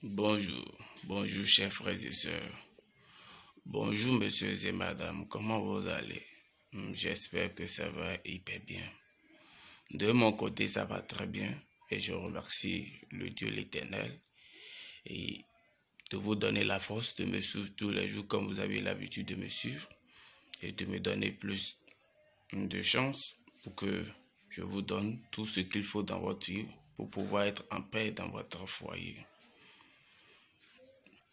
Bonjour chers frères et sœurs. Bonjour messieurs et madame, comment vous allez? J'espère que ça va hyper bien. De mon côté, ça va très bien et je remercie le Dieu l'Éternel et de vous donner la force de me suivre tous les jours comme vous avez l'habitude de me suivre et de me donner plus de chance pour que je vous donne tout ce qu'il faut dans votre vie pour pouvoir être en paix dans votre foyer.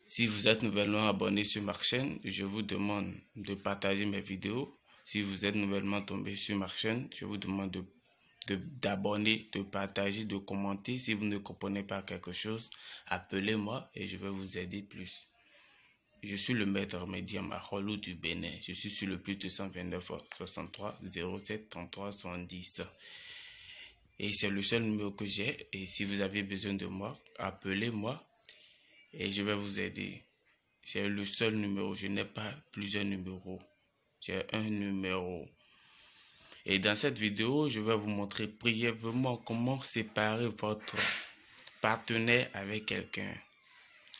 Si vous êtes nouvellement abonné sur ma chaîne, je vous demande de partager mes vidéos. Si vous êtes nouvellement tombé sur ma chaîne, je vous demande d'abonner, de partager, de commenter. Si vous ne comprenez pas quelque chose, appelez-moi et je vais vous aider plus. Je suis le maître médium à Rolou du Bénin. Je suis sur le plus 229 63 07 33 70. Et c'est le seul numéro que j'ai. Et si vous avez besoin de moi, appelez-moi et je vais vous aider. C'est le seul numéro. Je n'ai pas plusieurs numéros. J'ai un numéro. Et dans cette vidéo, je vais vous montrer brièvement comment séparer votre partenaire avec quelqu'un.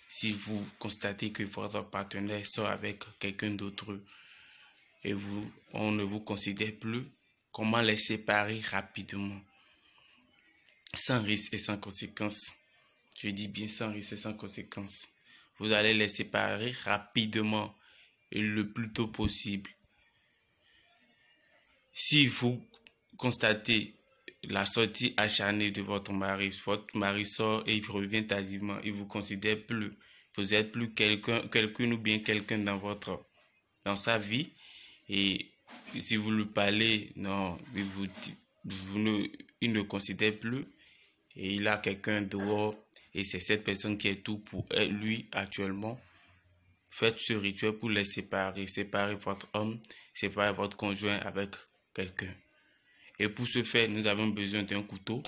Si vous constatez que votre partenaire sort avec quelqu'un d'autre et on ne vous considère plus, comment les séparer rapidement, sans risque et sans conséquence. Je dis bien sans risque et sans conséquence. Vous allez les séparer rapidement et le plus tôt possible. Si vous constatez la sortie acharnée de votre mari sort et il revient tardivement, il vous considère plus, vous n'êtes plus quelqu'un ou bien quelqu'un dans sa vie, et si vous lui parlez, non, il ne considère plus, et il a quelqu'un dehors, et c'est cette personne qui est tout pour lui actuellement. Faites ce rituel pour les séparer. Séparez votre homme, séparez votre conjoint avec quelqu'un. Et pour ce faire, nous avons besoin d'un couteau,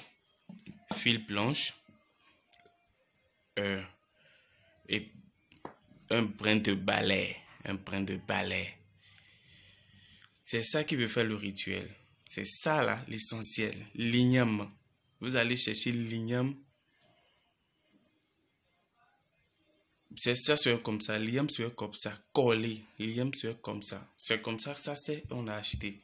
fil planche, et un brin de balai. C'est ça qui veut faire le rituel. C'est ça là, l'essentiel. L'igname. Vous allez chercher l'igname. C'est ça, c'est comme ça. L'igname c'est comme ça. Collé. L'igname c'est comme ça. C'est comme ça que ça c'est. On a acheté.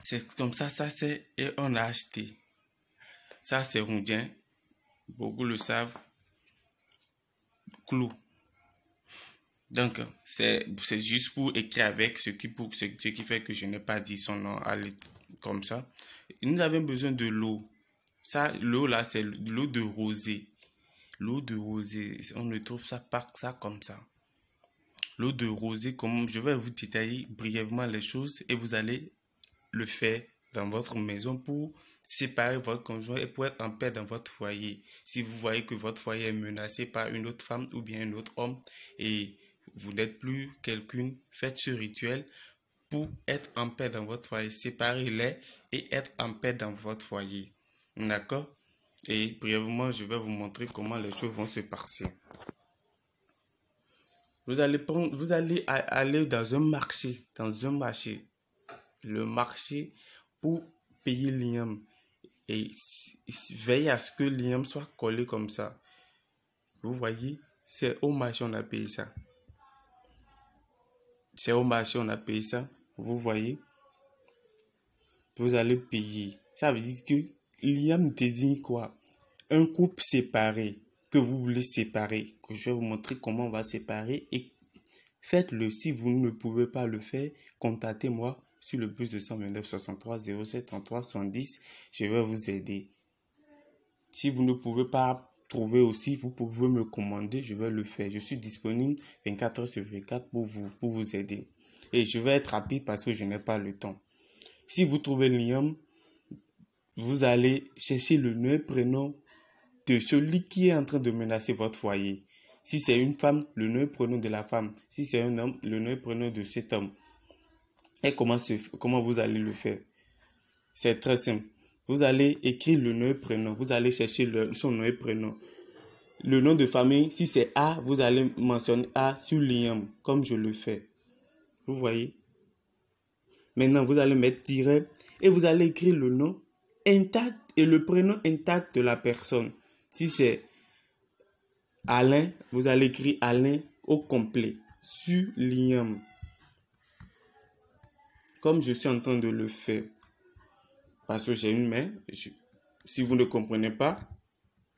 C'est comme ça, ça c'est. Et on a acheté. Ça c'est rondien. Beaucoup le savent. Clou. Donc, c'est juste pour écrire avec ce qui fait que je n'ai pas dit son nom comme ça. Nous avons besoin de l'eau. Ça, l'eau là, c'est l'eau de rosée. L'eau de rosée, on ne trouve ça pas ça comme ça. L'eau de rosée, je vais vous détailler brièvement les choses et vous allez le faire dans votre maison pour séparer votre conjoint et pour être en paix dans votre foyer. Si vous voyez que votre foyer est menacé par une autre femme ou bien un autre homme et vous n'êtes plus quelqu'un, faites ce rituel pour être en paix dans votre foyer. Séparez-les et être en paix dans votre foyer. D'accord? Et brièvement, je vais vous montrer comment les choses vont se passer. Vous allez aller dans un marché. Le marché pour payer l'igname. Et veillez à ce que l'igname soit collé comme ça. Vous voyez, c'est au marché on a payé ça. C'est au marché on a payé ça. Vous voyez, vous allez payer. Ça veut dire que l'igname désigne quoi? Un couple séparé que vous voulez séparer. Que je vais vous montrer comment on va séparer et faites-le. Si vous ne pouvez pas le faire, contactez-moi sur le plus 229 63 07 33 70. Je vais vous aider. Si vous ne pouvez pas trouver aussi, vous pouvez me commander, je vais le faire. Je suis disponible 24 heures sur 24 pour vous aider. Et je vais être rapide parce que je n'ai pas le temps. Si vous trouvez l'igname, vous allez chercher le nom et prénom de celui qui est en train de menacer votre foyer. Si c'est une femme, le nom et prénom de la femme. Si c'est un homme, le nom et prénom de cet homme. Et comment vous allez le faire? C'est très simple. Vous allez écrire le nom et prénom. Vous allez chercher son nom et prénom. Le nom de famille, si c'est A, vous allez mentionner A sur l'igname, comme je le fais. Vous voyez? Maintenant, vous allez mettre tiret et vous allez écrire le nom intact et le prénom intact de la personne. Si c'est Alain, vous allez écrire Alain au complet. Soulignant. Comme je suis en train de le faire. Parce que j'ai une main. Si vous ne comprenez pas,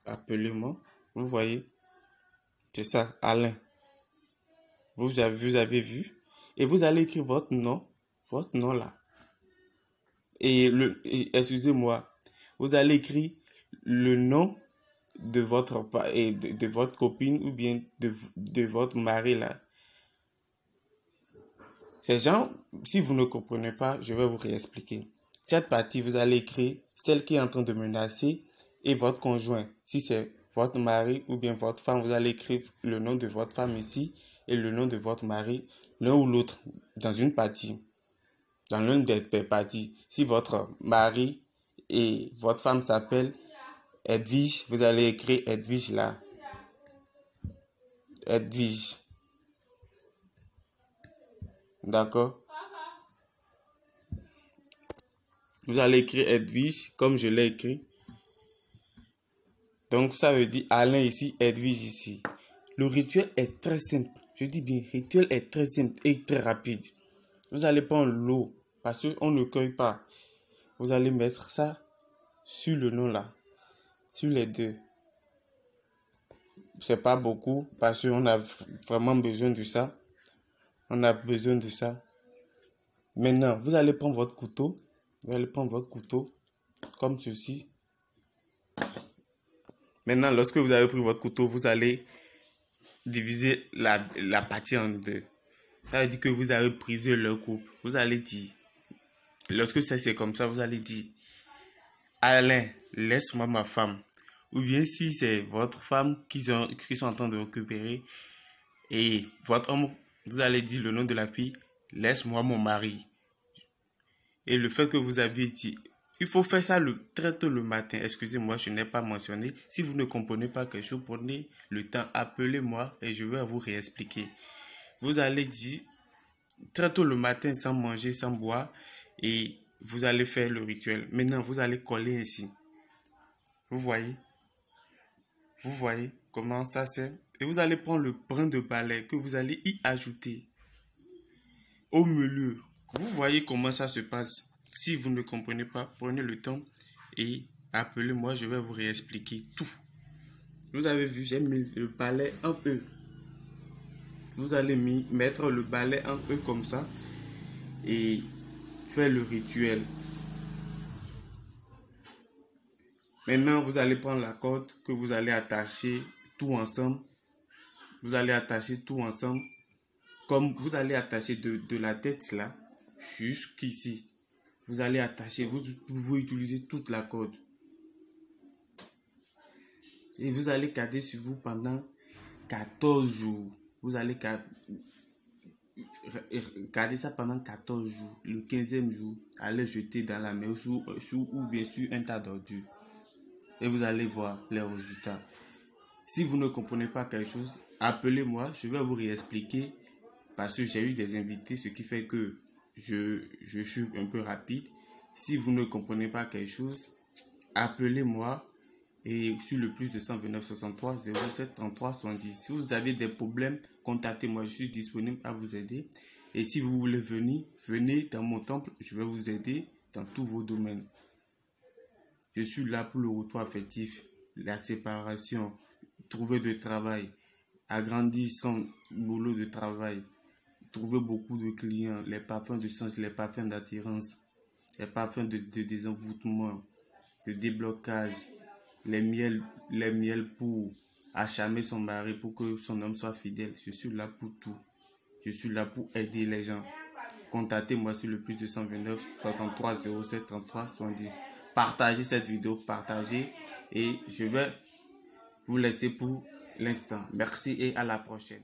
appelez-moi. Vous voyez. C'est ça, Alain. Vous avez vu. Et vous allez écrire votre nom là. Et excusez-moi, vous allez écrire le nom de votre copine ou bien de votre mari là. Ces gens, si vous ne comprenez pas, je vais vous réexpliquer. Cette partie, vous allez écrire celle qui est en train de menacer et votre conjoint. Si c'est votre mari ou bien votre femme, vous allez écrire le nom de votre femme ici et le nom de votre mari, l'un ou l'autre, dans une partie. Dans l'une des parties. Si votre mari et votre femme s'appellent Edwige, vous allez écrire Edwige là. Edwige. D'accord? Vous allez écrire Edwige comme je l'ai écrit. Donc ça veut dire Alain ici, Edwige ici. Le rituel est très simple. Je dis bien, le rituel est très simple et très rapide. Vous allez prendre l'eau parce qu'on ne cueille pas. Vous allez mettre ça sur le nom là. Sur les deux. C'est pas beaucoup parce qu'on a vraiment besoin de ça. On a besoin de ça. Maintenant, vous allez prendre votre couteau. Vous allez prendre votre couteau comme ceci. Maintenant, lorsque vous avez pris votre couteau, vous allez diviser la partie en deux. Ça veut dire que vous avez brisé le couple. Vous allez dire, lorsque c'est comme ça, vous allez dire, Alain, laisse-moi ma femme. Ou bien si c'est votre femme qui sont en train de récupérer et votre homme, vous allez dire le nom de la fille, laisse-moi mon mari. Et le fait que vous aviez dit, il faut faire ça très tôt le matin. Excusez-moi, je n'ai pas mentionné. Si vous ne comprenez pas quelque chose, prenez le temps, appelez-moi et je vais vous réexpliquer. Vous allez dire très tôt le matin sans manger, sans boire et vous allez faire le rituel. Maintenant, vous allez coller ici. Vous voyez? Vous voyez comment ça c'est? Et vous allez prendre le brin de balai que vous allez y ajouter au milieu. Vous voyez comment ça se passe. Si vous ne comprenez pas, prenez le temps et appelez-moi, je vais vous réexpliquer tout. Vous avez vu, j'ai mis le balai en E. Vous allez mettre le balai en E comme ça et faire le rituel. Maintenant, vous allez prendre la corde que vous allez attacher tout ensemble. Vous allez attacher tout ensemble. Comme vous allez attacher de la tête là jusqu'ici. Vous allez attacher, vous pouvez utiliser toute la corde. Et vous allez garder sur vous pendant 14 jours. Vous allez garder ça pendant 14 jours. Le 15e jour, allez jeter dans la mer ou bien sûr un tas d'ordures. Et vous allez voir les résultats. Si vous ne comprenez pas quelque chose, appelez-moi, je vais vous réexpliquer. Parce que j'ai eu des invités, ce qui fait que je suis un peu rapide. Si vous ne comprenez pas quelque chose, appelez-moi et sur le plus de 129 63 07 33 70. Si vous avez des problèmes, contactez-moi, je suis disponible à vous aider. Et si vous voulez venir, venez dans mon temple, je vais vous aider dans tous vos domaines. Je suis là pour le retour affectif, la séparation, trouver du travail, agrandir son boulot de travail, trouver beaucoup de clients, les parfums de sens, les parfums d'attirance, les parfums de désenvoûtement, de déblocage, les miels pour acharner son mari, pour que son homme soit fidèle. Je suis là pour tout. Je suis là pour aider les gens. Contactez-moi sur le plus de 129 63 07 33 70. Partagez cette vidéo, partagez et je vais vous laisser pour l'instant. Merci et à la prochaine.